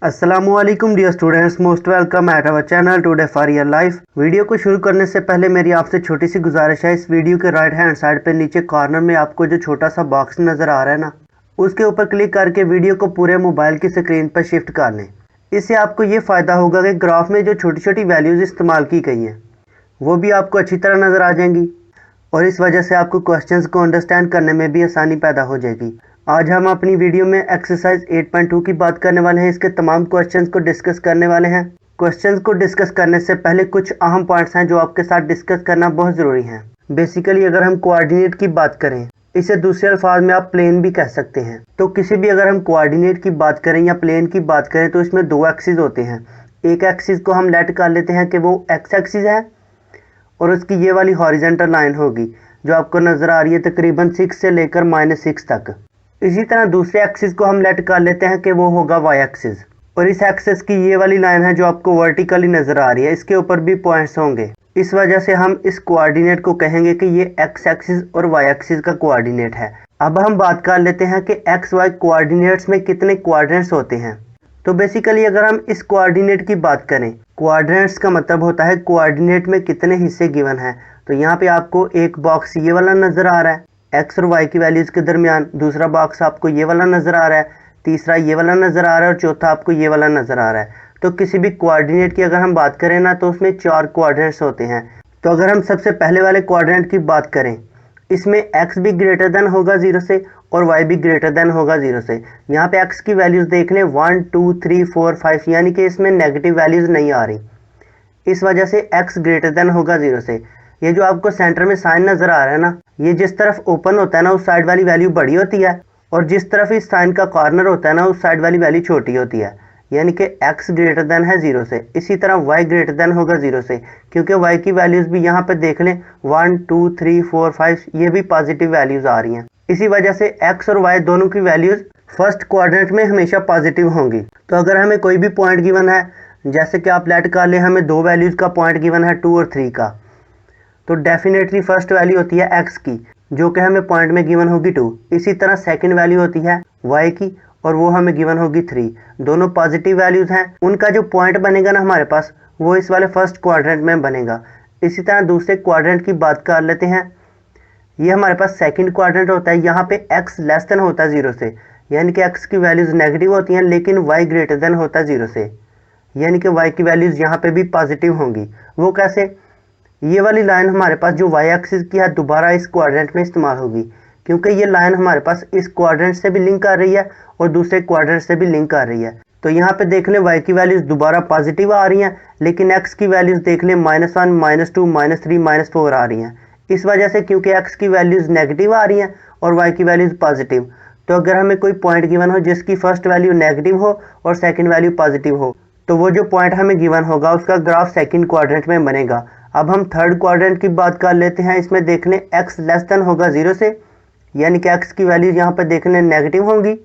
अस्सलामुअलैकुम dear students, most welcome at our channel today for your life. Video को शुरू करने से पहले मेरी आपसे छोटी सी गुजारिश है, इस वीडियो के राइट हैंड साइड पे नीचे कॉर्नर में आपको जो छोटा सा बॉक्स नज़र आ रहा है ना, उसके ऊपर क्लिक करके वीडियो को पूरे मोबाइल की स्क्रीन पर शिफ्ट कर लें। इससे आपको ये फ़ायदा होगा कि ग्राफ में जो छोटी छोटी वैल्यूज़ इस्तेमाल की गई हैं वो भी आपको अच्छी तरह नज़र आ जाएंगी और इस वजह से आपको क्वेश्चंस को अंडरस्टैंड करने में भी आसानी पैदा हो जाएगी। आज हम अपनी वीडियो में एक्सरसाइज 8.2 की बात करने वाले हैं। इसके तमाम क्वेश्चंस को डिस्कस करने वाले हैं। क्वेश्चंस को डिस्कस करने से पहले कुछ अहम पॉइंट्स हैं जो आपके साथ डिस्कस करना बहुत ज़रूरी है। बेसिकली अगर हम कोऑर्डिनेट की बात करें, इसे दूसरे अल्फाज में आप प्लेन भी कह सकते हैं। तो किसी भी अगर हम कोऑर्डिनेट की बात करें या प्लेन की बात करें तो इसमें दो एक्सिस होते हैं। एक एक्सिस को हम लेट कर लेते हैं कि वो एक्स एक्सिस है और उसकी ये वाली हॉरिजेंटल लाइन होगी जो आपको नज़र आ रही है तकरीबन 6 से लेकर -6 तक। इसी तरह दूसरे एक्सिस को हम लेट कर लेते हैं कि वो होगा वाई एक्सिस और इस एक्सिस की ये वाली लाइन है जो आपको वर्टिकली नज़र आ रही है, इसके ऊपर भी पॉइंट्स होंगे। इस वजह से हम इस कोऑर्डिनेट को कहेंगे कि ये एक्स एक्सिस और वाई एक्सिस का कोऑर्डिनेट है। अब हम बात कर लेते हैं कि एक्स वाई कोऑर्डिनेट्स में कितने क्वाड्रेंट्स होते हैं। तो बेसिकली अगर हम इस कोऑर्डिनेट की बात करें, क्वाड्रेंट्स का मतलब होता है कोऑर्डिनेट में कितने हिस्से गिवन हैं। तो यहाँ पे आपको एक बॉक्स ये वाला नज़र आ रहा है एक्स और वाई की वैल्यूज़ के दरमियान, दूसरा बॉक्स आपको ये वाला नज़र आ रहा है, तीसरा ये वाला नज़र आ रहा है और चौथा आपको ये वाला नज़र आ रहा है। तो किसी भी कोऑर्डिनेट की अगर हम बात करें ना तो उसमें 4 क्वाड्रेंट्स होते हैं। तो अगर हम सबसे पहले वाले क्वाड्रेंट की बात करें, इसमें x भी ग्रेटर देन होगा 0 से और y भी ग्रेटर देन होगा 0 से। यहाँ पे x की वैल्यूज़ देख लें 1 2 3 4 5, यानी कि इसमें नेगेटिव वैल्यूज़ नहीं आ रही। इस वजह से x ग्रेटर देन होगा 0 से। ये जो आपको सेंटर में साइन नज़र आ रहा है ना, ये जिस तरफ ओपन होता है ना उस साइड वाली वैल्यू बड़ी होती है और जिस तरफ इस साइन का कॉर्नर होता है ना उस साइड वाली वैल्यू छोटी होती है, यानी कि x ग्रेटर देन है 0 से। इसी तरह y ग्रेटर देन होगा 0 से, क्योंकि y की वैल्यूज़ भी यहाँ पे देख लें 1 2 3 4 5, ये भी पॉजिटिव वैल्यूज़ आ रही हैं। इसी वजह से x और y दोनों की वैल्यूज़ फर्स्ट क्वाड्रेंट में हमेशा पॉजिटिव होंगी। तो अगर हमें कोई भी पॉइंट गिवन है, जैसे कि आप लेट कर लें हमें दो वैल्यूज़ का पॉइंट गिवन है 2 और 3 का, तो डेफिनेटली फर्स्ट वैल्यू होती है x की जो कि हमें पॉइंट में गिवन होगी 2। इसी तरह सेकंड वैल्यू होती है y की और वो हमें गिवन होगी 3। दोनों पॉजिटिव वैल्यूज़ हैं, उनका जो पॉइंट बनेगा ना हमारे पास वो इस वाले फर्स्ट क्वाड्रेंट में बनेगा। इसी तरह दूसरे क्वाड्रेंट की बात कर लेते हैं। ये हमारे पास सेकंड क्वाड्रेंट होता है, यहाँ पे x लेस देन होता है 0 से, यानी कि x की वैल्यूज़ नेगेटिव होती हैं, लेकिन y ग्रेटर देन होता है 0 से, यानी कि y की वैल्यूज़ यहाँ पे भी पॉजिटिव होंगी। वो कैसे? ये वाली लाइन हमारे पास जो y एक्सिस की है दोबारा इस क्वाड्रेंट में इस्तेमाल होगी, क्योंकि ये लाइन हमारे पास इस क्वाड्रेंट से भी लिंक कर रही है और दूसरे क्वाड्रेंट से भी लिंक कर रही है। तो यहाँ पे देख लें y की वैल्यूज़ दोबारा पॉजिटिव आ रही हैं, लेकिन x की वैल्यूज़ देख लें -1 -2 -3 -4 आ रही हैं। इस वजह से क्योंकि x की वैल्यूज़ नेगेटिव आ रही हैं और y की वैल्यूज़ पॉजिटिव, तो अगर हमें कोई पॉइंट गिवन हो जिसकी फर्स्ट वैल्यू नेगेटिव हो और सेकेंड वैल्यू पॉजिटिव हो, तो वो जो पॉइंट हमें गिवन होगा उसका ग्राफ सेकेंड क्वाड्रेंट में बनेगा। अब हम थर्ड क्वाड्रेंट की बात कर लेते हैं। इसमें देख लें x लेस देन होगा 0 से, यानी कि x की वैल्यू यहाँ पर देख लें नेगेटिव होंगी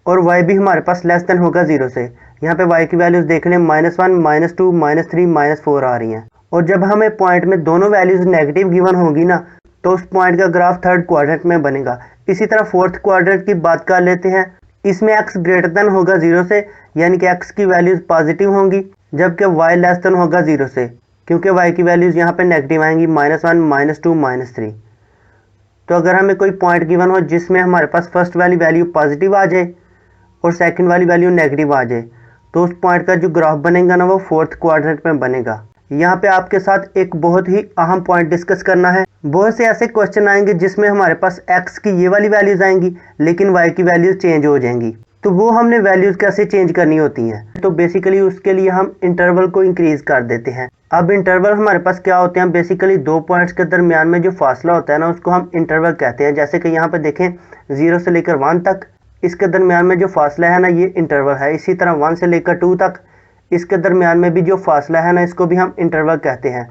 और y भी हमारे पास लेस देन होगा 0 से। यहाँ पे y की वैल्यूज़ देख लें -1 -2 -3 -4 आ रही हैं। और जब हमें पॉइंट में दोनों वैल्यूज़ नेगेटिव गिवन होगी ना तो उस पॉइंट का ग्राफ थर्ड क्वाड्रेंट में बनेगा। इसी तरह फोर्थ क्वाड्रेंट की बात कर लेते हैं। इसमें x ग्रेटर देन होगा 0 से, यानी कि x की वैल्यूज़ पॉजिटिव होंगी, जबकि y लेस देन होगा 0 से, क्योंकि y की वैल्यूज़ यहाँ पे नेगेटिव आएंगी -1 -2 -3। तो अगर हमें कोई पॉइंट गिवन हो जिसमें हमारे पास फर्स्ट वाली वैल्यू पॉजिटिव आ जाए और सेकंड वाली वैल्यू नेगेटिव आ जाए, तो उस पॉइंट का जो ग्राफ बनेगा ना वो फोर्थ क्वाड्रेंट में बनेगा। यहाँ पे आपके साथ एक बहुत ही अहम पॉइंट डिस्कस करना है। बहुत से ऐसे क्वेश्चन आएंगे जिसमें हमारे पास x की ये वाली वैल्यूज़ आएंगी लेकिन y की वैल्यूज़ चेंज हो जाएंगी, तो वो हमने वैल्यूज़ कैसे चेंज करनी होती हैं। तो बेसिकली उसके लिए हम इंटरवल को इंक्रीज़ कर देते हैं। अब इंटरवल हमारे पास क्या होते हैं, बेसिकली दो पॉइंट्स के दरमियान में जो फासला होता है ना उसको हम इंटरवल कहते हैं। जैसे कि यहाँ पे देखें 0 से लेकर 1 तक इसके दरमियान में जो फासला है ना ये इंटरवल है। इसी तरह 1 से लेकर 2 तक इसके दरमियान में भी जो फासला है ना इसको भी हम इंटरवल कहते हैं।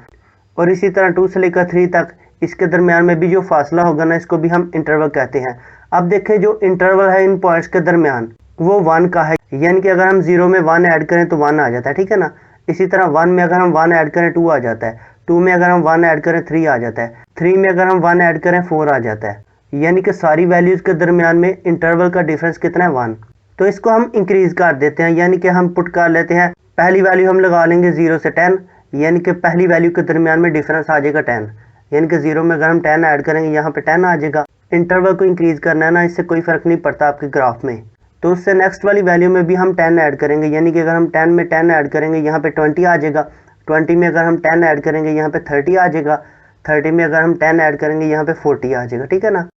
और इसी तरह 2 से लेकर 3 तक इसके दरमियान में भी जो फासला होगा ना इसको भी हम इंटरवल कहते हैं। अब देखें जो इंटरवल है इन पॉइंट्स के दरमियान वो 1 का है, यानी कि अगर हम 0 में 1 ऐड करें तो 1 आ जाता है, ठीक है ना। इसी तरह 1 में अगर हम 1 ऐड करें 2 आ जाता है, 2 में अगर हम 1 ऐड करें 3 आ जाता है, 3 में अगर हम 1 ऐड करें 4 आ जाता है, यानी कि सारी वैल्यूज़ के दरमियान में इंटरवल का डिफरेंस कितना है 1। तो इसको हम इंक्रीज कर देते हैं, यानी कि हम पुट कर लेते हैं पहली वैल्यू हम लगा लेंगे 0 से 10, यानी कि पहली वैल्यू के दरमियान में डिफरेंस आ जाएगा 10, यानी कि 0 में अगर हम 10 ऐड करेंगे यहाँ पे 10 आ जाएगा। इंटरवल को इंक्रीज करना है ना, इससे कोई फ़र्क नहीं पड़ता आपके ग्राफ में। तो उससे नेक्स्ट वाली वैल्यू में भी हम 10 ऐड करेंगे, यानी कि अगर हम 10 में 10 ऐड करेंगे यहाँ पे 20 आ जाएगा। 20 में अगर हम 10 ऐड करेंगे यहाँ पे 30 आ जाएगा। 30 में अगर हम 10 ऐड करेंगे यहाँ पे 40 आ जाएगा, ठीक है ना।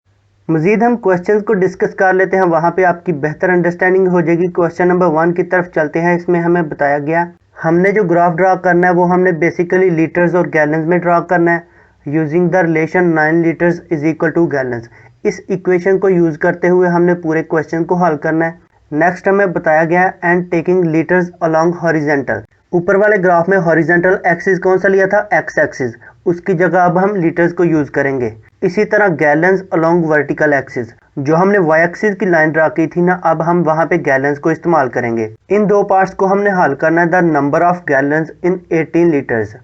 मज़ीद हम क्वेश्चन को डिस्कस कर लेते हैं, वहाँ पे आपकी बेहतर अंडरस्टैंडिंग हो जाएगी। क्वेश्चन नंबर 1 की तरफ चलते हैं। इसमें हमें बताया गया हमने जो ग्राफ ड्रा करना है वो हमने बेसिकली लीटर्स और गैलन्स में ड्रा करना है, using the relation 9 litres is equal to gallons. इस इक्वेशन को यूज़ करते हुए हमने पूरे क्वेश्चन को हल करना है। नेक्स्ट हमें बताया गया है and taking litres along horizontal. ऊपर वाले ग्राफ में हॉरिजेंटल एक्सिस कौन सा लिया था, एक्स एक्सिस, उसकी जगह अब हम लीटर्स को यूज़ करेंगे। इसी तरह गैलन्स अलोंग वर्टिकल एक्सिस, जो हमने वाई एक्सिस की लाइन ड्रा की थी ना, अब हम वहाँ पे गैलन्स को इस्तेमाल करेंगे। इन दो पार्ट्स को हमने हल करना है, the number of gallons in 18 litres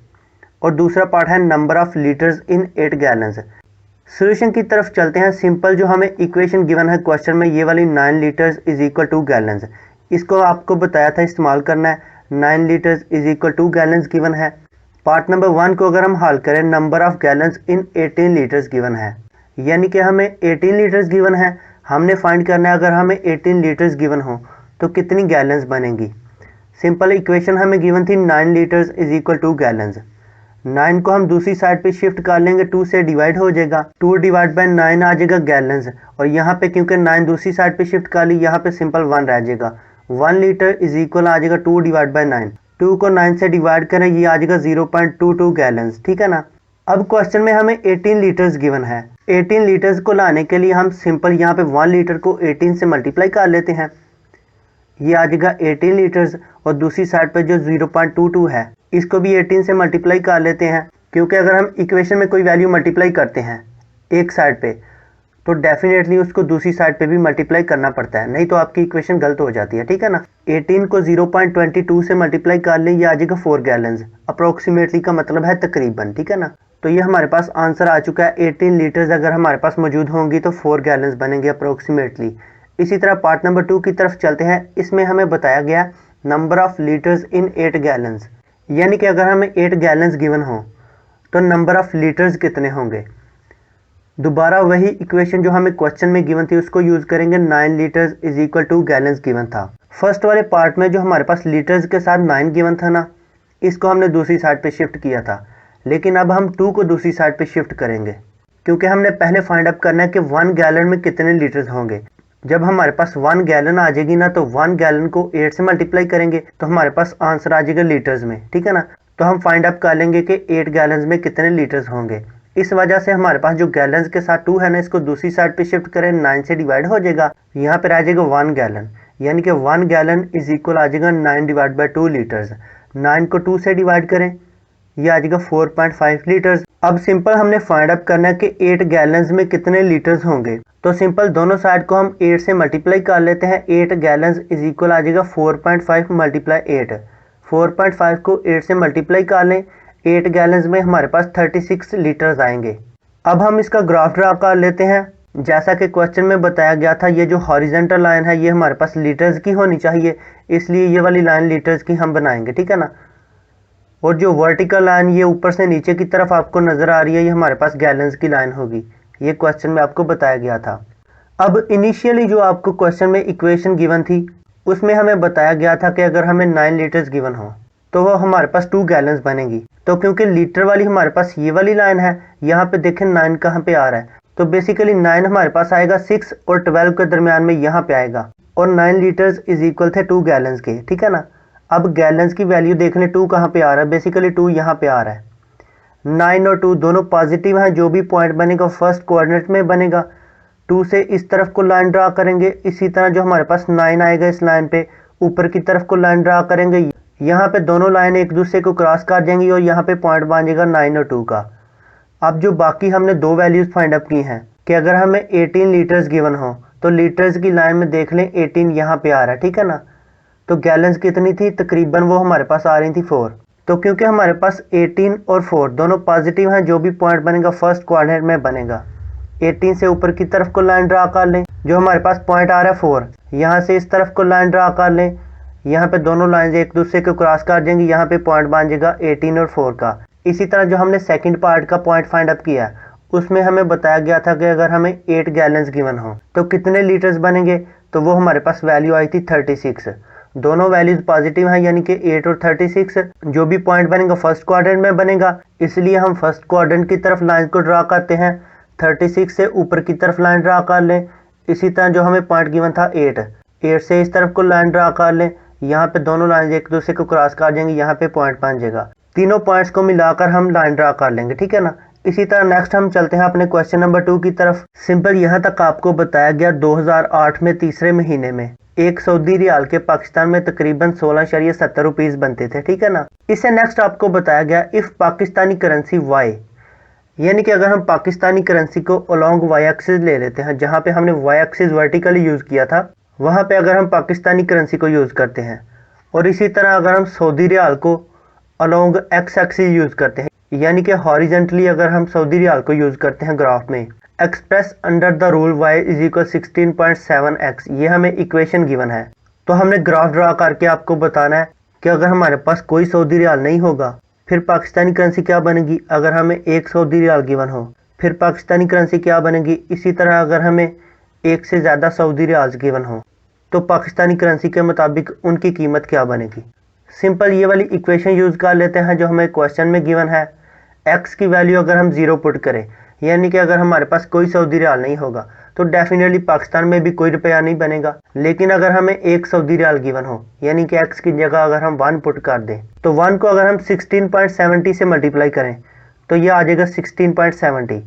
और दूसरा पार्ट है number of litres in 8 gallons. Solution की तरफ चलते हैं। सिंपल जो हमें इक्वेशन गिवन है क्वेश्चन में, ये वाली 9 litres is equal to gallons, इसको आपको बताया था इस्तेमाल करना है। 9 litres is equal to gallons given है। पार्ट नंबर 1 को अगर हम हल करें, number of gallons in 18 litres given है, यानी कि हमें 18 लीटर्स गिवन है। हमने फाइंड करना है अगर हमें 18 लीटर्स गिवन हो तो कितनी गैलन्स बनेंगी। सिंपल इक्वेशन हमें गिवन थी 9 litres is equal to gallons. 9 को हम दूसरी साइड पे शिफ्ट कर लेंगे, 2 से डिवाइड हो जाएगा, 2 डिवाइड बाय 9 आ जाएगा गैलन्स। और यहाँ पे क्योंकि 9 दूसरी साइड पे शिफ्ट कर ली, यहाँ पे सिंपल 1 रह जाएगा। 1 लीटर इज इक्वल आ जाएगा 2 डिवाइड बाय 9। 2 को 9 से डिवाइड करें, ये आ जाएगा 0.22 गैलन्स, ठीक है ना। अब क्वेश्चन में हमें 18 लीटर्स गिवन है। 18 लीटर्स को लाने के लिए हम सिंपल यहाँ पे 1 लीटर को 18 से मल्टीप्लाई कर लेते हैं, ये आ जाएगा 18 लीटर्स। और दूसरी साइड पे जो 0.22 है, इसको भी 18 से मल्टीप्लाई कर लेते हैं, क्योंकि अगर हम इक्वेशन में कोई वैल्यू मल्टीप्लाई करते हैं एक साइड पे तो डेफिनेटली उसको दूसरी साइड पे भी मल्टीप्लाई करना पड़ता है, नहीं तो आपकी इक्वेशन गलत हो जाती है, ठीक है ना। 18 को 0.22 से मल्टीप्लाई कर लें, ये आ जाएगा 4 गैलन्स, अप्रोक्सीमेटली का मतलब है तकरीबन, ठीक है ना। तो ये हमारे पास आंसर आ चुका है। 18 लीटर्स अगर हमारे पास मौजूद होंगी तो 4 गैलन्स बनेंगे अप्रोक्सीमेटली। इसी तरह पार्ट नंबर 2 की तरफ चलते हैं। इसमें हमें बताया गया number of litres in 8 gallons, यानी कि अगर हमें 8 गैलन्स गिवन हो तो नंबर ऑफ लीटर्स कितने होंगे। दोबारा वही इक्वेशन जो हमें क्वेश्चन में गिवन थी उसको यूज़ करेंगे। 9 litres is equal to gallons given था। फर्स्ट वाले पार्ट में जो हमारे पास लीटर्स के साथ 9 गिवन था ना, इसको हमने दूसरी साइड पे शिफ्ट किया था, लेकिन अब हम 2 को दूसरी साइड पे शिफ्ट करेंगे, क्योंकि हमने पहले फाइंड अप करना है कि 1 गैलन में कितने लीटर्स होंगे। जब हमारे पास 1 गैलन आ जाएगी ना, तो 1 गैलन को 8 से मल्टीप्लाई करेंगे तो हमारे पास आंसर आ जाएगा लीटर्स में, ठीक है ना। तो हम फाइंड अप कर लेंगे कि 8 गैलन्स में कितने लीटर्स होंगे। इस वजह से हमारे पास जो गैलन्स के साथ 2 है ना, इसको दूसरी साइड पे शिफ्ट करें, 9 से डिवाइड हो जाएगा, यहाँ पे आ जाएगा 1 गैलन, यानी कि 1 गैलन इज इक्वल आ जाएगा 9 डिवाइड बाई 2 लीटर्स। 9 को 2 से डिवाइड करें, ये आ जाएगा 4.5 लीटर्स। अब सिंपल हमने फाइंड अप करना है कि 8 गैलन्स में कितने लीटर्स होंगे। तो सिंपल दोनों साइड को हम 8 से मल्टीप्लाई कर लेते हैं। 8 गैलन्स इज इक्वल आ जाएगा 4.5 मल्टीप्लाई 8। 4.5 को 8 से मल्टीप्लाई कर लें, 8 गैलन्स में हमारे पास 36 लीटर्स आएंगे। अब हम इसका ग्राफ ड्रा कर लेते हैं। जैसा कि क्वेश्चन में बताया गया था, ये जो हॉरिजॉन्टल लाइन है ये हमारे पास लीटर्स की होनी चाहिए, इसलिए ये वाली लाइन लीटर्स की हम बनाएंगे, ठीक है ना। और जो वर्टिकल लाइन ये ऊपर से नीचे की तरफ आपको नज़र आ रही है, ये हमारे पास गैलन्स की लाइन होगी। ये क्वेश्चन में आपको बताया गया था। अब इनिशियली जो आपको क्वेश्चन में इक्वेशन गिवन थी, उसमें हमें बताया गया था कि अगर हमें 9 लीटर्स गिवन हो तो वो हमारे पास 2 गैलन्स बनेगी। तो क्योंकि लीटर वाली हमारे पास ये वाली लाइन है, यहाँ पे देखें 9 कहाँ पे आ रहा है, तो बेसिकली 9 हमारे पास आएगा 6 और 12 के दरमियान में यहाँ पे आएगा। और 9 लीटर्स इज इक्वल थे 2 गैलन्स के, ठीक है ना। अब गैलन्स की वैल्यू देख लें, 2 कहाँ पे आ रहा है, बेसिकली 2 यहाँ पे आ रहा है। 9 और 2 दोनों पॉजिटिव हैं, जो भी पॉइंट बनेगा फर्स्ट कोऑर्डिनेट में बनेगा। 2 से इस तरफ को लाइन ड्रा करेंगे, इसी तरह जो हमारे पास 9 आएगा इस लाइन पे ऊपर की तरफ को लाइन ड्रा करेंगे, यहाँ पे दोनों लाइन एक दूसरे को क्रॉस कर जाएंगी और यहाँ पे पॉइंट बन जाएगा 9 और 2 का। अब जो बाकी हमने 2 वैल्यूज फाइंड अप की हैं कि अगर हमें 18 लीटर्स गिवन हो तो लीटर्स की लाइन में देख लें 18 यहाँ पे आ रहा है, ठीक है ना। तो गैलन्स कितनी थी, तकरीबन वो हमारे पास आ रही थी 4। तो क्योंकि हमारे पास 18 और 4 दोनों पॉजिटिव हैं, जो भी पॉइंट बनेगा फर्स्ट कोऑर्डिनेट में बनेगा। 18 से ऊपर की तरफ को लाइन ड्रा कर लें, जो हमारे पास पॉइंट आ रहा है 4, यहाँ से इस तरफ को लाइन ड्रा कर लें। यहाँ पे दोनों लाइन एक दूसरे को क्रॉस कर देंगे, यहाँ पे पॉइंट बन जाएगा 18 और 4 का। इसी तरह जो हमने सेकंड पार्ट का पॉइंट फाइंड अप किया उसमें हमें बताया गया था कि अगर हमें 8 गैलन्स गिवन हो तो कितने लीटर्स बनेंगे, तो वो हमारे पास वैल्यू आई थी 36। दोनों वैल्यूज पॉजिटिव हैं, यानी कि 8 और 36। जो भी पॉइंट बनेगा फर्स्ट क्वाड्रेंट में बनेगा, इसलिए हम फर्स्ट क्वाड्रेंट की तरफ लाइन को ड्रा करते हैं। 36 से ऊपर की तरफ लाइन ड्रा कर लें। इसी तरह जो हमें पॉइंट गिवन था 8 से इस तरफ को लाइन ड्रा कर लें। यहाँ पे दोनों लाइन एक दूसरे को क्रॉस कर जाएंगे, यहाँ पे पॉइंट बन जाएगा। तीनों पॉइंट्स को मिलाकर हम लाइन ड्रा कर लेंगे, ठीक है ना। इसी तरह नेक्स्ट हम चलते हैं अपने क्वेश्चन नंबर 2 की तरफ। सिंपल यहाँ तक आपको बताया गया 2008 में तीसरे महीने में एक सऊदी रियाल के पाकिस्तान में तकरीबन 16.70 रुपीस बनते थे, ठीक है ना। इससे नेक्स्ट आपको बताया गया इफ पाकिस्तानी करेंसी वाई, यानी कि अगर हम पाकिस्तानी करेंसी को अलोंग वाई एक्सिस ले लेते हैं, जहाँ पे हमने वाई एक्सिस वर्टिकली यूज किया था, वहाँ पे अगर हम पाकिस्तानी करेंसी को यूज करते हैं, और इसी तरह अगर हम सऊदी रियाल को अलोंग एक्स एक्सिस यूज करते हैं, यानी कि हॉरिजेंटली अगर हम सऊदी रियाल को यूज करते हैं ग्राफ में, express under the rule y is equal 16.7x, ये हमें इक्वेशन गिवन है। तो हमने ग्राफ ड्रा करके आपको बताना है कि अगर हमारे पास कोई सऊदी रियाल नहीं होगा फिर पाकिस्तानी करेंसी क्या बनेगी। अगर हमें 1 सऊदी रियाल गिवन हो फिर पाकिस्तानी करेंसी क्या बनेगी। इसी तरह अगर हमें 1 से ज़्यादा सऊदी रियाल गिवन हो तो पाकिस्तानी करेंसी के मुताबिक उनकी कीमत क्या बनेगी। सिंपल ये वाली इक्वेशन यूज़ कर लेते हैं जो हमें क्वेश्चन में गिवन है। x की वैल्यू अगर हम 0 पुट करें, यानी कि अगर हमारे पास कोई सऊदी रियाल नहीं होगा तो डेफिनेटली पाकिस्तान में भी कोई रुपया नहीं बनेगा। लेकिन अगर हमें 1 सऊदी रियाल गिवन हो, यानी कि x की जगह अगर हम 1 पुट कर दें, तो 1 को अगर हम 16.70 से मल्टीप्लाई करें तो ये आ जाएगा 16.70।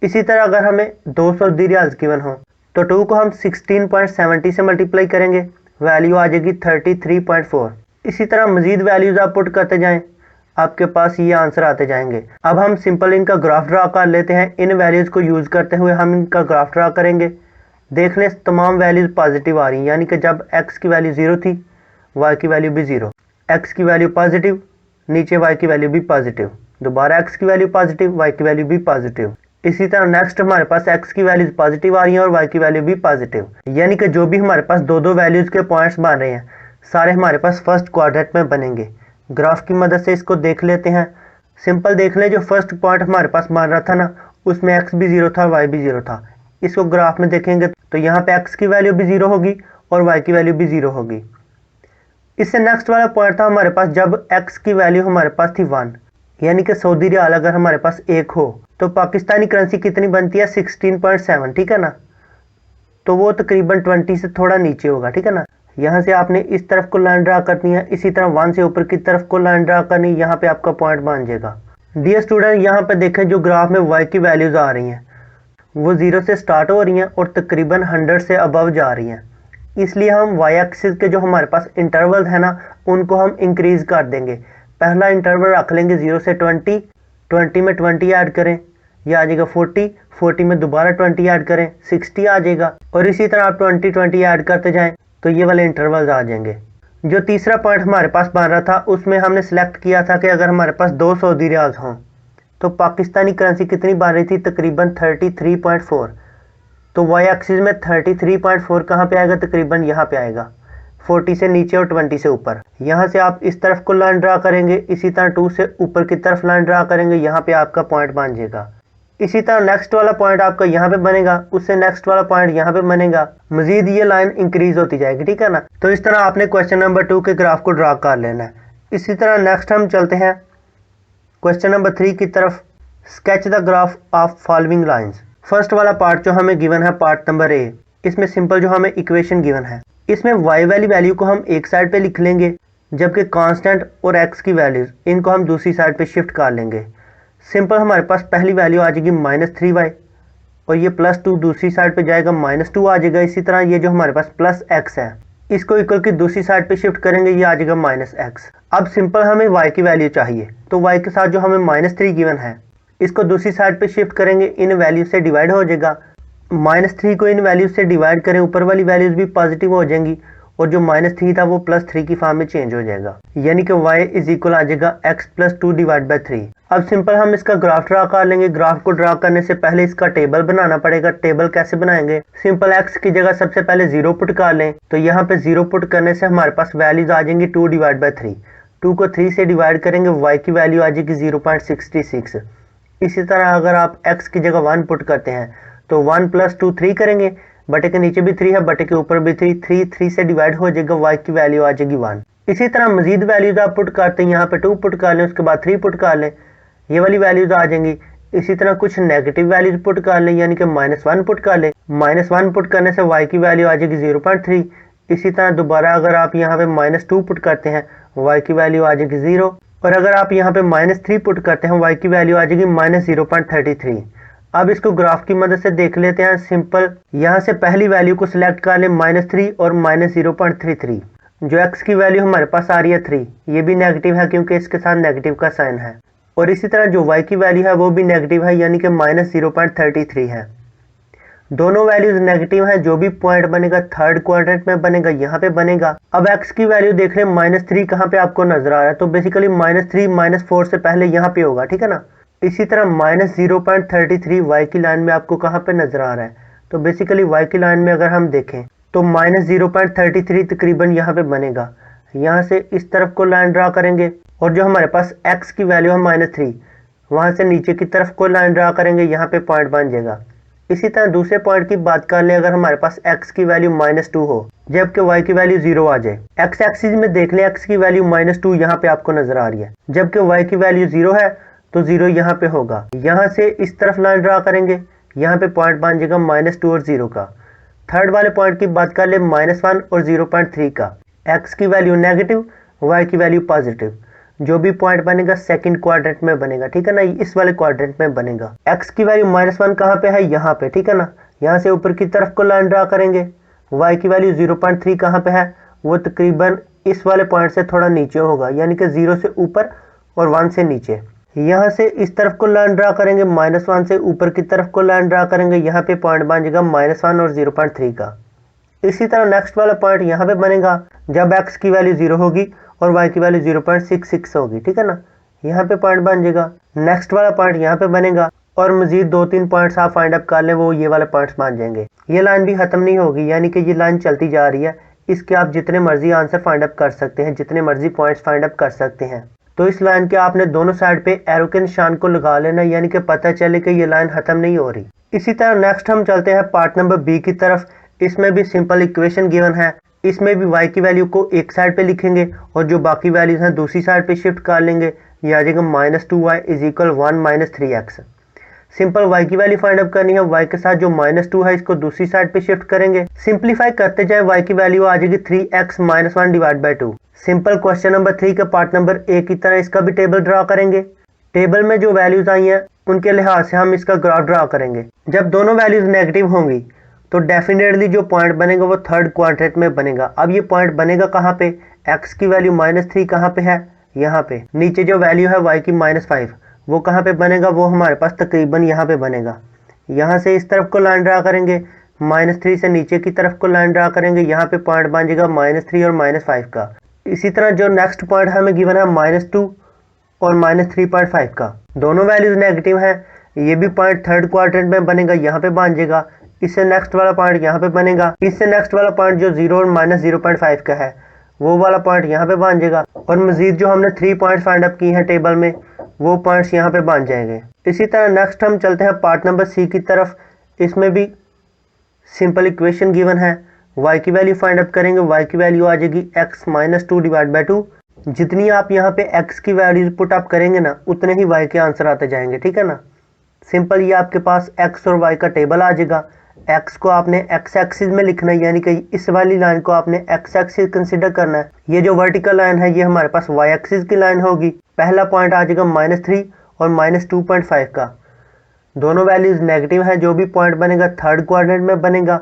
इसी तरह अगर हमें 2 सऊदी रियाल गिवन हो तो 2 को हम 16.70 से मल्टीप्लाई करेंगे, वैल्यू आ जाएगी 33.4। इसी तरह मजीद वैल्यूज आप पुट करते जाएं, आपके पास ये आंसर आते जाएंगे। अब हम सिंपल इनका ग्राफ ड्रा कर लेते हैं। इन वैल्यूज को यूज करते हुए हम इनका ग्राफ ड्रा करेंगे। देख लें तमाम वैल्यूज पॉजिटिव आ रही हैं, यानी कि जब x की वैल्यू 0 थी y की वैल्यू भी 0, x की वैल्यू पॉजिटिव, नीचे y की वैल्यू भी पॉजिटिव, दोबारा x की वैल्यू पॉजिटिव, y की वैल्यू भी पॉजिटिव। इसी तरह नेक्स्ट हमारे पास x की वैल्यूज पॉजिटिव आ रही हैं और y की वैल्यू भी पॉजिटिव, यानी कि जो भी हमारे पास दो वैल्यूज के पॉइंट्स बन रहे हैं सारे हमारे पास फर्स्ट क्वाड्रेंट में बनेंगे। ग्राफ की मदद से इसको देख लेते हैं। सिंपल देख लें, जो फर्स्ट पॉइंट हमारे पास मान रहा था ना, उसमें x भी 0 था, y भी 0 था। इसको ग्राफ में देखेंगे तो यहाँ पे x की वैल्यू भी 0 होगी और y की वैल्यू भी 0 होगी। इससे नेक्स्ट वाला पॉइंट था हमारे पास जब x की वैल्यू हमारे पास थी 1, यानी कि सऊदी रियाल अगर हमारे पास 1 हो तो पाकिस्तानी करेंसी कितनी बनती है 16.7, ठीक है ना। तो वो तकरीबन 20 से थोड़ा नीचे होगा, ठीक है ना। यहाँ से आपने इस तरफ को लाइन ड्रा करनी है, इसी तरह 1 से ऊपर की तरफ को लाइन ड्रा करनी, यहाँ पे आपका पॉइंट बन जाएगा। डियर स्टूडेंट, यहाँ पे देखें जो ग्राफ में y की वैल्यूज आ रही हैं वो 0 से स्टार्ट हो रही हैं और तकरीबन 100 से अबव जा रही हैं। इसलिए हम y एक्सिस के जो हमारे पास इंटरवल है ना, उनको हम इंक्रीज कर देंगे। पहला इंटरवल रख लेंगे 0 से 20 में 20 ऐड करें, यह आ जाएगा 40 में दोबारा 20 ऐड करें, 60 आ जाएगा। और इसी तरह आप 20 ऐड करते जाएं तो ये वाले इंटरवल्स आ जाएंगे। जो तीसरा पॉइंट हमारे पास बन रहा था उसमें हमने सिलेक्ट किया था कि अगर हमारे पास 2 सऊदी रियाल हों तो पाकिस्तानी करेंसी कितनी बन रही थी, तकरीबन 33.4। तो y एक्सिस में 33.4 कहाँ पे आएगा, तकरीबन यहाँ पे आएगा, 40 से नीचे और 20 से ऊपर। यहाँ से आप इस तरफ को लाइन ड्रा करेंगे, इसी तरह 2 से ऊपर की तरफ लाइन ड्रा करेंगे, यहाँ पे आपका पॉइंट बन जाएगा। इसी तरह नेक्स्ट वाला पॉइंट आपका यहाँ पे बनेगा, उससे नेक्स्ट वाला पॉइंट यहाँ पे बनेगा, मजीद ये लाइन इंक्रीज होती जाएगी, ठीक है ना। तो इस तरह आपने क्वेश्चन नंबर 2 के ग्राफ को ड्रा कर लेना है। इसी तरह नेक्स्ट हम चलते हैं क्वेश्चन नंबर 3 की तरफ। Sketch the graph of following lines. First वाला पार्ट जो हमें गिवन है पार्ट नंबर ए, इसमें सिंपल जो हमें इक्वेशन गिवन है, इसमें y वाली वैल्यू को हम एक साइड पे लिख लेंगे, जबकि कांस्टेंट और x की वैल्यूज इनको हम दूसरी साइड पे शिफ्ट कर लेंगे। सिंपल हमारे पास पहली वैल्यू आ जाएगी -3y और ये +2 दूसरी साइड पे जाएगा, -2 आ जाएगा। इसी तरह ये जो हमारे पास +x है इसको इक्वल की दूसरी साइड पे शिफ्ट करेंगे, ये आ जाएगा -x। अब सिंपल हमें y की वैल्यू चाहिए, तो y के साथ जो हमें -3 गिवन है इसको दूसरी साइड पे शिफ्ट करेंगे, इन वैल्यू से डिवाइड हो जाएगा। -3 को इन वैल्यू से डिवाइड करें, ऊपर वाली वैल्यूज भी पॉजिटिव हो जाएंगी और जो -3 था वो +3 की फॉर्म में चेंज हो जाएगा, यानी कि y इज इक्वल आ जाएगा x + 2 / 3। अब सिंपल हम इसका ग्राफ ड्रा कर लेंगे। ग्राफ को ड्रा करने से पहले इसका टेबल बनाना पड़ेगा। टेबल कैसे बनाएंगे? सिंपल x की जगह सबसे पहले 0 पुट कर लें। तो यहाँ पे 0 पुट करने से हमारे पास वैल्यूज आ जाएंगी 2 डिवाइड बाई 3। 2 को 3 से डिवाइड करेंगे, y की वैल्यू आ जाएगी 0.66। इसी तरह अगर आप x की जगह 1 पुट करते हैं तो 1 + 2 3 करेंगे। बटे के नीचे भी 3 है, बटे के ऊपर भी 3, 3 से डिवाइड हो जाएगा, y की वैल्यू आ जाएगी 1। इसी तरह मजीद वैल्यूज आप पुट करते हैं, यहाँ पे 2 पुट कर लें, उसके बाद 3 पुट कर लें, ये वाली वैल्यूज आ जाएंगी। इसी तरह कुछ नेगेटिव वैल्यूज पुट कर लें, यानी कि -1 पुट कर लें। -1 पुट करने से y की वैल्यू आ जाएगी 0.3। इसी तरह दोबारा अगर आप यहाँ पे -2 पुट करते हैं, y की वैल्यू आ जाएगी 0। और अगर आप यहाँ पे -3 पुट करते हैं, y की वैल्यू आ जाएगी -0.33। अब इसको ग्राफ की मदद से देख लेते हैं। सिंपल यहाँ से पहली वैल्यू को सिलेक्ट कर लें, -3 और -0.33। जो x की वैल्यू हमारे पास आ रही है 3, ये भी नेगेटिव है क्योंकि इसके साथ नेगेटिव का साइन है। और इसी तरह जो y की वैल्यू है वो भी नेगेटिव है, यानी कि -0.33 है। दोनों वैल्यूज नेगेटिव हैं। जो भी पॉइंट बनेगा थर्ड क्वाड्रेंट में बनेगा, यहाँ पे बनेगा। अब x की वैल्यू देख रहे हैं, -3 कहाँ पे आपको नजर आ रहा है? तो बेसिकली -3 -4 से पहले यहाँ पे होगा, ठीक है ना। इसी तरह -0.33 y की लाइन में आपको कहाँ पे नजर आ रहा है? तो बेसिकली y की लाइन में अगर हम देखें तो -0.33 तकरीबन यहाँ पे बनेगा। यहाँ से इस तरफ को लाइन ड्रा करेंगे और जो हमारे पास x की वैल्यू है -3, वहाँ से नीचे की तरफ को लाइन ड्रा करेंगे, यहाँ पे पॉइंट बन जाएगा। इसी तरह दूसरे पॉइंट की बात कर ले, अगर हमारे पास x की वैल्यू -2 हो जबकि y की वैल्यू 0 आ जाए। x एक्सिस में देख लें, x की वैल्यू -2 यहाँ पे आपको नजर आ रही है, जबकि y की वैल्यू 0 है तो 0 यहाँ पे होगा। यहाँ से इस तरफ लाइन ड्रा करेंगे, यहाँ पे पॉइंट बन जाएगा -2 और 0 का। थर्ड वाले पॉइंट की बात कर ले, -1 और 0.3 का। x की वैल्यू नेगेटिव, y की वैल्यू पॉजिटिव। जो भी पॉइंट बनेगा सेकंड क्वाड्रेंट में बनेगा, ठीक है ना, इस वाले क्वाड्रेंट में बनेगा। x की वैल्यू -1 कहाँ पे है? यहाँ पे, ठीक है ना। यहाँ से ऊपर की तरफ को लाइन ड्रा करेंगे। y की वैल्यू 0.3 कहाँ पे है? वो तकरीबन इस वाले पॉइंट से थोड़ा नीचे होगा, यानी कि 0 से ऊपर और 1 से नीचे। यहाँ से इस तरफ को लाइन ड्रा करेंगे, -1 से ऊपर की तरफ को लाइन ड्रा करेंगे, यहाँ पे पॉइंट बन जाएगा -1 और 0.3 का। इसी तरह नेक्स्ट वाला पॉइंट यहाँ पे बनेगा जब x की वैल्यू 0 होगी और y की वैल्यू 0.66 होगी, ठीक है ना। यहाँ पे पॉइंट बन जाएगा। नेक्स्ट वाला पॉइंट यहाँ पे बनेगा और मजीद 2-3 पॉइंट्स आप फाइंड अप कर लें, वो ये वाले पॉइंट्स बन जाएंगे। ये लाइन भी खत्म नहीं होगी, यानी कि ये लाइन चलती जा रही है। इसके आप जितने मर्जी आंसर फाइंड अप कर सकते हैं, जितने मर्जी पॉइंट्स फाइंड अप कर सकते हैं। तो इस लाइन के आपने दोनों साइड पे एरो के निशान को लगा लेना, यानी कि पता चले कि ये लाइन खत्म नहीं हो रही। इसी तरह नेक्स्ट हम चलते हैं पार्ट नंबर बी की तरफ। इसमें भी सिंपल इक्वेशन गिवन है। इसमें भी y की वैल्यू को एक साइड पे लिखेंगे और जो बाकी वैल्यूज हैं दूसरी साइड पे शिफ्ट कर लेंगे। ये आ जाएगा -2y = 1 - 3x। सिंपल y की वैल्यू फाइंड अप करनी है। y के साथ जो -2 है इसको दूसरी साइड पे शिफ्ट करेंगे। सिंप्लीफाई करते जाए, y की वैल्यू आ जाएगी 3x - 1 / 2। सिंपल क्वेश्चन नंबर 3 के पार्ट नंबर ए की तरह इसका भी टेबल ड्रा करेंगे। टेबल में जो वैल्यूज आई हैं उनके लिहाज से हम इसका ग्राफ ड्रा करेंगे। जब दोनों वैल्यूज नेगेटिव होंगी तो डेफिनेटली जो पॉइंट बनेगा वो थर्ड क्वाड्रेंट में बनेगा। अब ये पॉइंट बनेगा कहाँ पे? x की वैल्यू -3 कहाँ पे है? यहाँ पे। नीचे जो वैल्यू है y की -5, वो कहाँ पे बनेगा? वो हमारे पास तकरीबन यहाँ पे बनेगा। यहाँ से इस तरफ को लाइन ड्रा करेंगे, -3 से नीचे की तरफ को लाइन ड्रा करेंगे, यहाँ पे पॉइंट बन जाएगा -3 और -5 का। इसी तरह जो नेक्स्ट पॉइंट हमें गिवन है -2 और -3.5 का, दोनों वैल्यूज नेगेटिव है। ये भी पॉइंट थर्ड क्वाड्रेंट में बनेगा, यहाँ पे बन जाएगा। इससे नेक्स्ट वाला पॉइंट यहाँ पे बनेगा। इससे नेक्स्ट वाला पॉइंट जो 0 और -0.5 का है वो वाला पॉइंट यहाँ पे बन जाएगा। और मजीद जो हमने 3 पॉइंट फाइंड अप किए हैं टेबल में, वो पॉइंट्स यहाँ पे बन जाएंगे। इसी तरह नेक्स्ट हम चलते हैं पार्ट नंबर सी की तरफ। इसमें भी सिंपल इक्वेशन गिवन है। y की वैल्यू फाइंड अप करेंगे। y की वैल्यू आ जाएगी x - 2 / 2। जितनी आप यहाँ पे x की वैल्यू पुट अप करेंगे ना, उतने ही y के आंसर आते जाएंगे, ठीक है ना। सिंपल ये आपके पास x और y का टेबल आ जाएगा। x को आपने x एक्सिस में लिखना है, यानी कि इस वाली लाइन को आपने x एक्सिस कंसीडर करना है। ये जो वर्टिकल लाइन है ये हमारे पास y एक्सिस की लाइन होगी। पहला पॉइंट आ जाएगा -3 और -2.5 का। दोनों वैल्यूज नेगेटिव है। जो भी पॉइंट बनेगा थर्ड क्वाड्रेंट में बनेगा।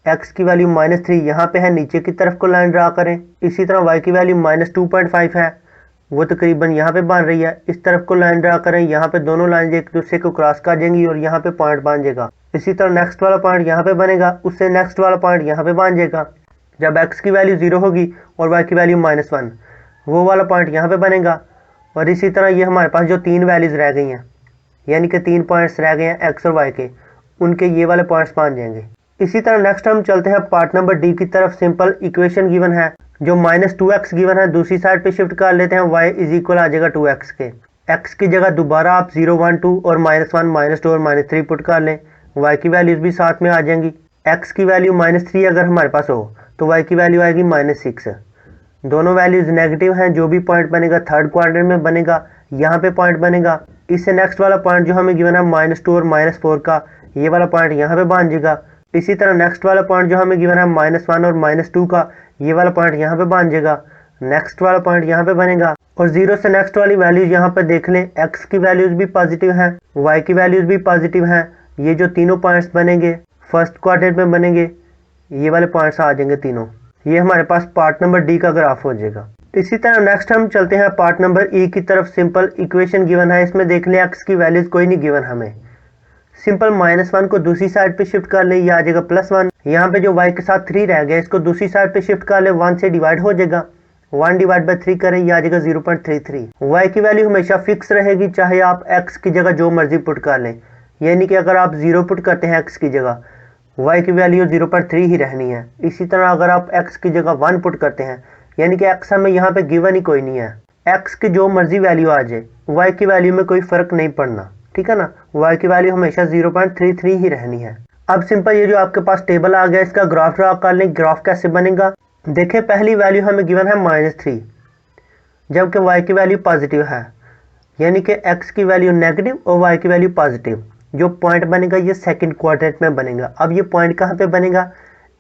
x की वैल्यू -3 यहाँ पे है, नीचे की तरफ को लाइन ड्रा करें। इसी तरह y की वैल्यू -2.5 है, वो तकरीबन यहाँ पे बन रही है। इस तरफ को लाइन ड्रा करें, यहाँ पे दोनों लाइन एक दूसरे को क्रॉस कर जाएंगी और यहाँ पे पॉइंट बन जाएगा। इसी तरह नेक्स्ट वाला पॉइंट यहाँ पे बनेगा, उससे नेक्स्ट वाला पॉइंट यहाँ पे बन जाएगा। जब x की वैल्यू 0 होगी और y की वैल्यू -1, वो वाला पॉइंट यहाँ पे बनेगा। और इसी तरह ये हमारे पास जो 3 वैल्यूज़ रह गई हैं, यानी कि 3 पॉइंट्स रह गए हैं एक्स और वाई के, उनके ये वाले पॉइंट्स मान जाएंगे। इसी तरह नेक्स्ट हम चलते हैं पार्ट नंबर डी की तरफ। सिंपल इक्वेशन गिवन है, जो -2x गिवन है दूसरी साइड पे शिफ्ट कर लेते हैं, y इज इक्वल आ जाएगा 2x के। x की जगह दोबारा आप 0, 1, 2 और -1, -2 और -3 पुट कर लें, y की वैल्यूज भी साथ में आ जाएंगी। x की वैल्यू -3 अगर हमारे पास हो तो y की वैल्यू आएगी -6। दोनों वैल्यूज नेगेटिव हैं, जो भी पॉइंट बनेगा थर्ड क्वाड्रेंट में बनेगा, यहाँ पे पॉइंट बनेगा। इससे नेक्स्ट वाला पॉइंट जो हमें गिवन है -2 और -4 का, ये वाला पॉइंट यहाँ पे बन जाएगा। इसी तरह नेक्स्ट वाला पॉइंट जो हमें गिवन है -1 और -2 का, ये वाला पॉइंट यहाँ पे बन जाएगा। नेक्स्ट वाला पॉइंट यहाँ पे बनेगा और 0 से नेक्स्ट वाली वैल्यूज यहाँ पे देख लें, x की वैल्यूज भी पॉजिटिव हैं, y की वैल्यूज भी पॉजिटिव हैं। ये जो तीनों पॉइंट्स बनेंगे फर्स्ट क्वाड्रेंट में बनेंगे, ये वाले पॉइंट्स आ जाएंगे तीनों। ये हमारे पास पार्ट नंबर डी का ग्राफ हो जाएगा। इसी तरह नेक्स्ट हम चलते हैं पार्ट नंबर ई की तरफ। सिंपल इक्वेशन गिवन है, इसमें देख लें x की वैल्यूज कोई नहीं गिवन हमें। सिंपल -1 को दूसरी साइड पे शिफ्ट कर ले, ये आ जाएगा +1। यहाँ पे जो y के साथ 3 रह गया, इसको दूसरी साइड पे शिफ्ट कर ले, 1 से डिवाइड हो जाएगा, 1 डिवाइड बाई 3 करें, ये आ जाएगा 0.33। y की वैल्यू हमेशा फिक्स रहेगी, चाहे आप x की जगह जो मर्जी पुट कर लें। यानी कि अगर आप 0 पुट करते हैं x की जगह, y की वैल्यू 0.3 ही रहनी है। इसी तरह अगर आप x की जगह 1 पुट करते हैं, यानी कि x हमें यहाँ पे गिवन ही कोई नहीं है, x की जो मर्जी वैल्यू आ जाए, y की वैल्यू में कोई फर्क नहीं पड़ना, ठीक है ना। y की वैल्यू हमेशा 0.33 ही रहनी है। अब सिंपल ये जो आपके पास टेबल आ गया, इसका ग्राफ ड्रा कर लें। ग्राफ कैसे बनेगा, देखें पहली वैल्यू हमें गिवन है -3, जबकि y की वैल्यू पॉजिटिव है, यानी कि x की वैल्यू नेगेटिव और y की वैल्यू पॉजिटिव। जो पॉइंट बनेगा ये सेकंड क्वाड्रेंट में बनेगा। अब ये पॉइंट कहाँ पे बनेगा,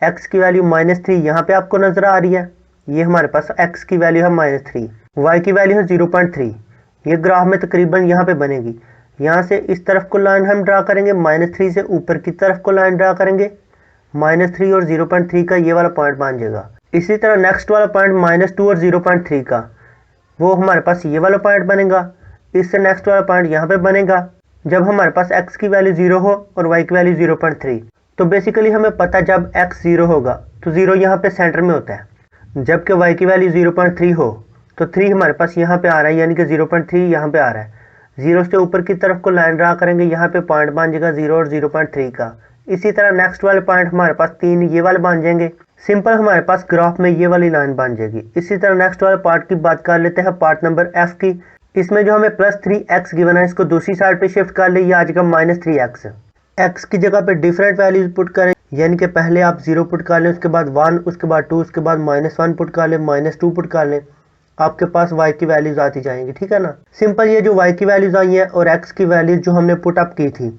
x की वैल्यू -3 यहाँ पे आपको नजर आ रही है, ये हमारे पास x की वैल्यू है -3, y की वैल्यू है 0.3। ये ग्राफ में तकरीबन यहाँ पे बनेगी। यहाँ से इस तरफ को लाइन हम ड्रा करेंगे, -3 से ऊपर की तरफ को लाइन ड्रा करेंगे, -3 और 0.3 का ये वाला पॉइंट बन जाएगा। इसी तरह नेक्स्ट वाला पॉइंट -2 और 0.3 का, वो हमारे पास ये वाला पॉइंट बनेगा। इससे नेक्स्ट वाला पॉइंट यहाँ पे बनेगा जब हमारे पास x की वैल्यू 0 हो और y की वैल्यू 0.3। तो बेसिकली हमें पता है जब x 0 होगा तो 0 यहाँ पे सेंटर में होता है, जबकि y की वैल्यू 0.3 हो तो 3 हमारे पास यहाँ पे आ रहा है, यानी कि 0.3 यहाँ पे आ रहा है। 0 से ऊपर की तरफ को लाइन ड्रा करेंगे, यहाँ पे पॉइंट बन जाएगा 0 और 0.3 का। इसी तरह नेक्स्ट वाले पॉइंट हमारे पास 3 ये वाले बन जाएंगे। सिंपल हमारे पास ग्राफ में ये वाली लाइन बन जाएगी। इसी तरह नेक्स्ट वाले पार्ट की बात कर लेते हैं, पार्ट नंबर एफ की। इसमें जो हमें +3x गिवन है, इसको दूसरी साइड पे शिफ्ट कर ले, ये आ जाएगा -3x। x की जगह पे डिफरेंट वैल्यूज पुट करें, यानी कि पहले आप 0 पुट कर लें, उसके बाद 1, उसके बाद 2, उसके बाद -1 पुट कर लें, -2 पुट कर लें, आपके पास y की वैल्यूज आती जाएंगी, ठीक है ना। सिंपल ये जो y की वैल्यूज आई हैं और x की वैल्यूज जो हमने पुट अप की थी,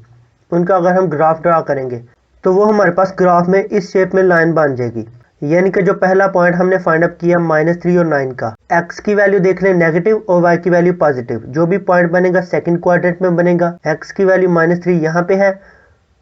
उनका अगर हम ग्राफ ड्रा करेंगे तो वो हमारे पास ग्राफ में इस शेप में लाइन बन जाएगी। यानी कि जो पहला पॉइंट हमने फाइंड अप किया -3 और 9 का, x की वैल्यू देख लें नेगेटिव और y की वैल्यू पॉजिटिव। जो भी पॉइंट बनेगा सेकंड क्वाड्रेंट में बनेगा। x की वैल्यू -3 यहाँ पे है,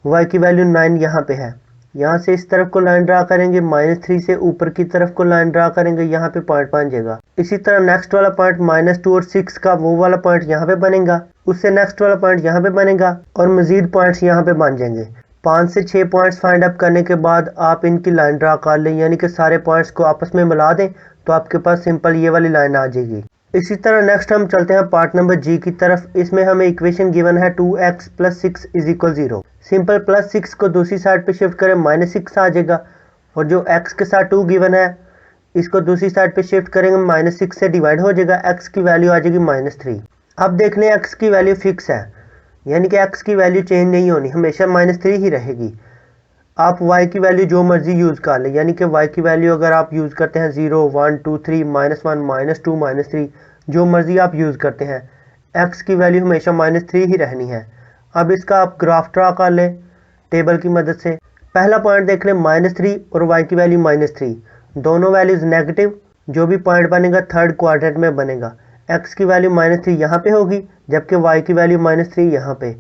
y की वैल्यू 9 यहाँ पे है। यहाँ से इस तरफ को लाइन ड्रा करेंगे, -3 से ऊपर की तरफ को लाइन ड्रा करेंगे, यहाँ पे पॉइंट बन जाएगा। इसी तरह नेक्स्ट वाला पॉइंट -2 और 6 का, वो वाला पॉइंट यहाँ पे बनेगा, उससे नेक्स्ट वाला पॉइंट यहाँ पे बनेगा और मजीद पॉइंट्स यहाँ पे बन जाएंगे। 5 से 6 पॉइंट्स फाइंड अप करने के बाद आप इनकी लाइन ड्रा कर लें, यानी कि सारे पॉइंट्स को आपस में मिला दें तो आपके पास सिंपल ये वाली लाइन आ जाएगी। इसी तरह नेक्स्ट हम चलते हैं पार्ट नंबर जी की तरफ। इसमें हमें इक्वेशन गिवन है 2x + 6 = 0। सिंपल +6 को दूसरी साइड पे शिफ्ट करें, -6 आ जाएगा, और जो x के साथ 2 गिवन है इसको दूसरी साइड पे शिफ्ट करेंगे, -6 से डिवाइड हो जाएगा, x की वैल्यू आ जाएगी -3। अब देख लें x की वैल्यू फिक्स है, यानी कि x की वैल्यू चेंज नहीं होनी, हमेशा -3 ही रहेगी। आप y की वैल्यू जो मर्जी यूज़ कर लें, यानी कि y की वैल्यू अगर आप यूज़ करते हैं 0, 1, 2, 3, -1, -2, -3, जो मर्जी आप यूज़ करते हैं, x की वैल्यू हमेशा -3 ही रहनी है। अब इसका आप ग्राफ ड्रा कर लें टेबल की मदद से। पहला पॉइंट देख लें -3 और y की वैल्यू -3, दोनों वैल्यूज़ नेगेटिव। जो भी पॉइंट बनेगा थर्ड क्वाड्रेंट में बनेगा। x की वैल्यू -3 यहाँ पे होगी, जबकि y की वैल्यू -3 यहाँ पे।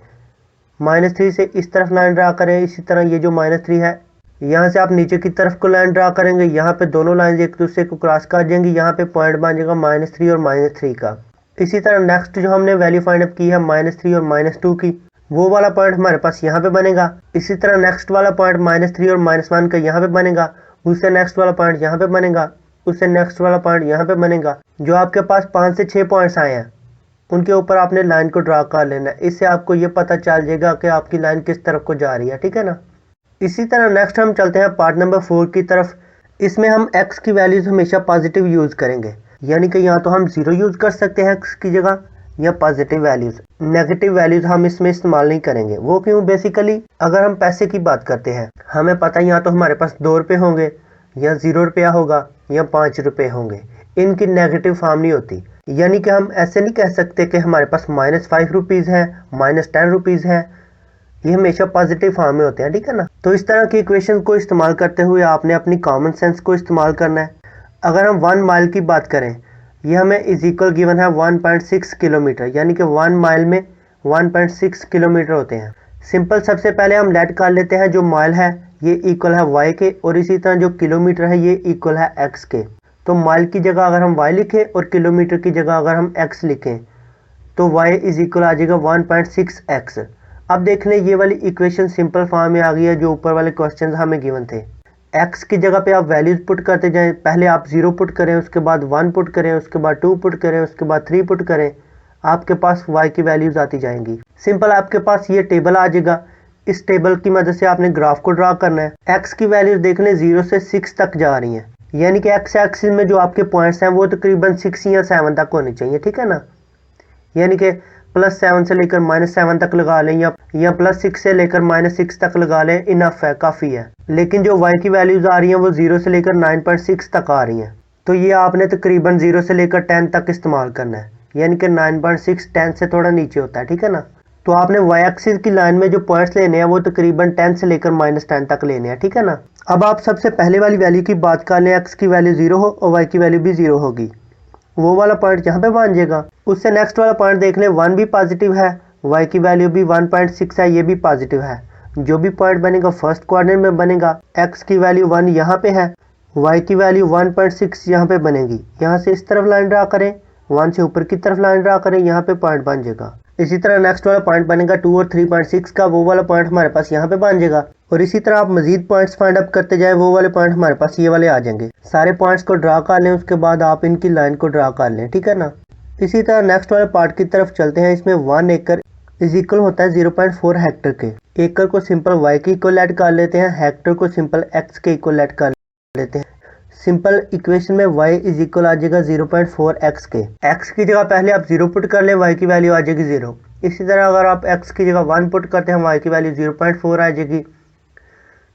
-3 से इस तरफ लाइन ड्रा करें। इसी तरह ये जो -3 है, यहाँ से आप नीचे की तरफ को लाइन ड्रा करेंगे, यहाँ पे दोनों लाइन एक दूसरे को क्रॉस कर जाएंगी, यहाँ पे पॉइंट बन जाएगा -3 और -3 का। इसी तरह नेक्स्ट जो हमने वैल्यू फाइंड अप की है -3 और -2 की, वो वाला पॉइंट हमारे पास यहाँ पे बनेगा। इसी तरह नेक्स्ट वाला पॉइंट -3 और -1 का यहाँ पे बनेगा, उससे नेक्स्ट वाला पॉइंट यहाँ पे बनेगा, उससे नेक्स्ट वाला पॉइंट यहाँ पे बनेगा। जो आपके पास 5 से 6 पॉइंट्स आए हैं, उनके ऊपर आपने लाइन को ड्रा कर लेना है। इससे आपको ये पता चल जाएगा कि आपकी लाइन किस तरफ को जा रही है, ठीक है ना। इसी तरह नेक्स्ट हम चलते हैं पार्ट नंबर 4 की तरफ। इसमें हम x की वैल्यूज हमेशा पॉजिटिव यूज़ करेंगे, यानी कि यहाँ तो हम 0 यूज़ कर सकते हैं x की जगह, या पॉजिटिव वैल्यूज। नेगेटिव वैल्यूज हम इसमें इस्तेमाल नहीं करेंगे। वो क्यों? बेसिकली अगर हम पैसे की बात करते हैं, हमें पता है यहाँ तो हमारे पास 2 रुपये होंगे, या 0 रुपया होगा, या 5 रुपये होंगे। इनकी नेगेटिव फॉर्म नहीं होती, यानी कि हम ऐसे नहीं कह सकते कि हमारे पास -5 रुपीज़ है, -10 रुपीज़ है। ये हमेशा पॉजिटिव फॉर्म में होते हैं, ठीक है ना। तो इस तरह की इक्वेशन को इस्तेमाल करते हुए आपने अपनी कॉमन सेंस को इस्तेमाल करना है। अगर हम 1 माइल की बात करें, ये हमें इज इक्वल गिवन है 1.6 किलोमीटर, यानी कि 1 माइल में 1.6 किलोमीटर होते हैं। सिंपल, सबसे पहले हम लेट कर लेते हैं जो माइल है ये इक्वल है y के, और इसी तरह जो किलोमीटर है ये इक्वल है x के। तो माइल की जगह अगर हम y लिखें और किलोमीटर की जगह अगर हम x लिखें तो y इज इक्वल आ जाएगा 1.6x। अब देख लें ये वाली इक्वेशन सिंपल फॉर्म में आ गई है जो ऊपर वाले क्वेश्चन हमें गिवन थे। x की जगह पे आप वैल्यूज पुट करते जाएं। पहले आप 0 पुट करें, उसके बाद 1 पुट करें, उसके बाद 2 पुट करें, उसके बाद 3 पुट करें। आपके पास y की वैल्यूज आती जाएंगी। सिंपल, आपके पास ये टेबल आ जाएगा। इस टेबल की मदद से आपने ग्राफ को ड्रा करना है। x की वैल्यूज देख लें 0 से 6 तक जा रही हैं, यानी कि x एक्सिस में जो आपके पॉइंट्स हैं वो तकरीबन 6 या 7 तक होने चाहिए, ठीक है ना। यानी कि +7 से लेकर -7 तक लगा लें, या +6 से लेकर -6 तक लगा लें, इनफ है, काफ़ी है। लेकिन जो y की वैल्यूज़ आ रही हैं वो 0 से लेकर 9.6 तक आ रही हैं। तो ये आपने तकरीबन 0 से लेकर 10 तक इस्तेमाल करना है, यानी कि 9.6 10 से थोड़ा नीचे होता है, ठीक है ना। तो आपने y एक्सिस की लाइन में जो पॉइंट्स लेने हैं वो तकरीबन 10 से लेकर -10 तक लेने हैं, ठीक है ना। अब आप सबसे पहले वाली वैल्यू की बात कर लें, x की वैल्यू 0 हो और y की वैल्यू भी 0 होगी। वो वाला पॉइंट यहाँ पे बन जाएगा। उससे नेक्स्ट वाला पॉइंट देख लें, 1 भी पॉजिटिव है, y की वैल्यू भी 1.6 है, ये भी पॉजिटिव है। जो भी पॉइंट बनेगा फर्स्ट क्वाड्रेंट में बनेगा। x की वैल्यू 1 यहाँ पे है, y की वैल्यू 1.6 यहाँ पे बनेगी। यहाँ से इस तरफ लाइन ड्रा करें, 1 से ऊपर की तरफ लाइन ड्रा करें, यहाँ पे पॉइंट बन जाएगा। इसी तरह नेक्स्ट वाला पॉइंट बनेगा 2 और 3.6 का, वो वाला पॉइंट हमारे पास यहाँ पे बन जाएगा। और इसी तरह आप मजीद पॉइंट्स फाइंड अप करते जाएं, वो वाले पॉइंट हमारे पास ये वाले आ जाएंगे। सारे पॉइंट्स को ड्रा कर लें, उसके बाद आप इनकी लाइन को ड्रा कर लें, ठीक है ना। इसी तरह नेक्स्ट वाले पार्ट की तरफ चलते हैं। इसमें 1 एकड़ इज इक्वल होता है 0.4 हेक्टर के। एकड़ को सिंपल y के इक्वल ऐड कर लेते हैं, हेक्टर को सिंपल x के इक्वल ऐड कर लेते हैं। सिंपल इक्वेशन में y इज इक्वल आ जाएगा 0.4x के। x की जगह पहले आप 0 पुट कर लें, y की वैल्यू आ जाएगी 0। इसी तरह अगर आप x की जगह 1 पुट करते हैं, y की वैल्यू 0.4 आ जाएगी।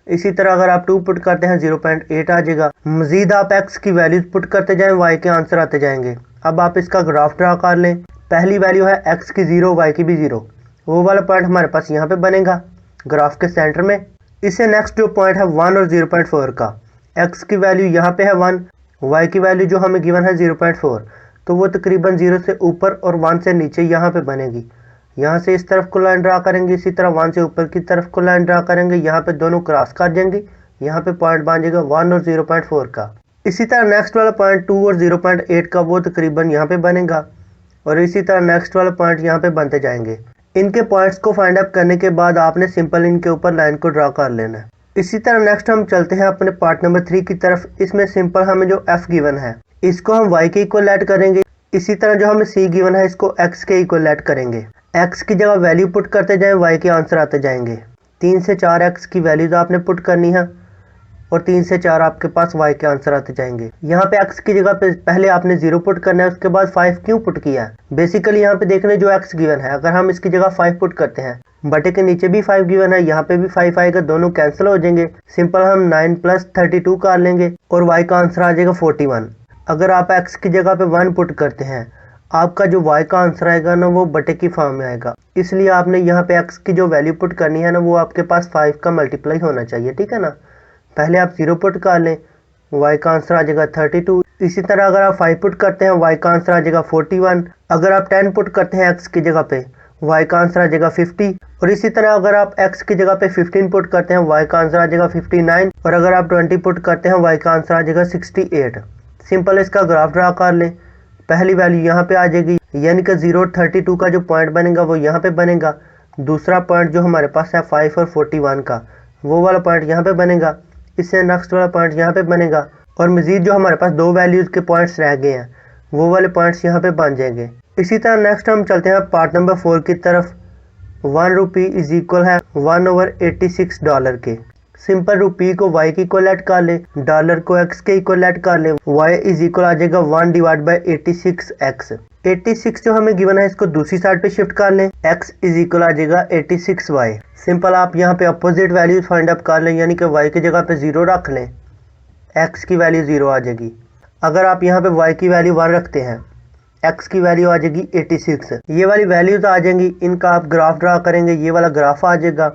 इसी तरह अगर आप 2 पुट करते हैं 0.8 आ जाएगा। मजीद आप x की वैल्यूज पुट करते जाएं, y के आंसर आते जाएंगे। अब आप इसका ग्राफ ड्रा कर लें। पहली वैल्यू है x की 0, y की भी 0। वो वाला पॉइंट हमारे पास यहाँ पे बनेगा ग्राफ के सेंटर में। इससे नेक्स्ट जो पॉइंट है 1 और 0.4 का, x की वैल्यू यहाँ पे है 1, y की वैल्यू जो हमें गिवन है 0.4, तो वो तकरीबन 0 से ऊपर और 1 से नीचे यहाँ पे बनेगी। यहाँ से इस तरफ को लाइन ड्रा करेंगे, इसी तरह 1 से ऊपर की तरफ को लाइन ड्रा करेंगे, यहाँ पे दोनों क्रॉस कर देंगे, यहाँ पे पॉइंट बन जाएगा 1 और 0.4 का। इसी तरह नेक्स्ट वाला पॉइंट 2 और 0.8 का, वो तकरीबन यहाँ पे बनेगा। और इसी तरह नेक्स्ट वाला पॉइंट यहाँ पे बनते जाएंगे। इनके पॉइंट्स को फाइंड अप करने के बाद आपने सिंपल इनके ऊपर लाइन को ड्रा कर लेना है। इसी तरह नेक्स्ट हम चलते हैं अपने पार्ट नंबर 3 की तरफ। इसमें सिंपल हमें जो f गिवन है इसको हम y के इक्वल ऐड करेंगे। इसी तरह जो हमें c गिवन है इसको x के इक्वल ऐड करेंगे। x की जगह वैल्यू पुट करते जाएं, y के आंसर आते जाएंगे। 3 से 4 x की वैल्यूज आपने पुट करनी है और 3 से 4 आपके पास y के आंसर आते जाएंगे। यहाँ पे x की जगह पे पहले आपने 0 पुट करना है, उसके बाद 5 क्यों पुट किया है? बेसिकली यहाँ पे देखने जो x गिवन है, अगर हम इसकी जगह 5 पुट करते हैं, बटे के नीचे भी 5 गिवन है, यहाँ पे भी 5 आएगा, दोनों कैंसिल हो जाएंगे। सिंपल हम 9 + 32 कर लेंगे और y का आंसर आ जाएगा 41। अगर आप x की जगह पे 1 पुट करते हैं, आपका जो y का आंसर आएगा ना वो बटे की फॉर्म में आएगा। इसलिए आपने यहाँ पे x की जो वैल्यू पुट करनी है ना वो आपके पास 5 का मल्टीप्लाई होना चाहिए, ठीक है ना। पहले आप 0 पुट कर लें, y का आंसर आ जाएगा 32। इसी तरह अगर आप 5 पुट करते हैं, y का आंसर आ जाएगा 41। अगर आप 10 पुट करते हैं x की जगह पे, y का आंसर आ जाएगा 50। और इसी तरह अगर आप x की जगह पे 15 पुट करते हैं, y का आंसर आ जाएगा 59। और अगर आप 20 पुट करते हैं, y का आंसर आ जाएगा 68। सिंपल इसका ग्राफ ड्रा कर लें। पहली वैल्यू यहाँ पे आ जाएगी, यानी कि 0 और 32 का जो पॉइंट बनेगा वो यहाँ पे बनेगा। दूसरा पॉइंट जो हमारे पास है 5 और 41 का, वो वाला पॉइंट यहाँ पे बनेगा। इससे नेक्स्ट वाला पॉइंट यहाँ पे बनेगा। और मजीद जो हमारे पास 2 वैल्यूज़ के पॉइंट्स रह गए हैं, वो वाले पॉइंट्स यहाँ पे बन जाएंगे। इसी तरह नेक्स्ट हम चलते हैं पार्ट नंबर 4 की तरफ। 1 रुपी इज इक्वल है 1/86 डॉलर के। सिंपल रुपी को y के इक्वल ऐड कर ले, डॉलर को x के इक्वल ऐड कर ले। y इज इक्वल आ जाएगा 1/86x। 86 जो हमें गिवन है इसको दूसरी साइड पे शिफ्ट कर लें, x इज इक्वल आ जाएगा 86y। सिंपल आप यहाँ पे अपोजिट वैल्यूज फाइंड अप कर लें, यानी कि y की जगह पे 0 रख लें, x की वैल्यू 0 आ जाएगी। अगर आप यहाँ पे y की वैल्यू 1 रखते हैं, x की वैल्यू आ जाएगी 86। ये वाली वैल्यूज आ जाएंगी, इनका आप ग्राफ ड्रा करेंगे, ये वाला ग्राफ आ जाएगा।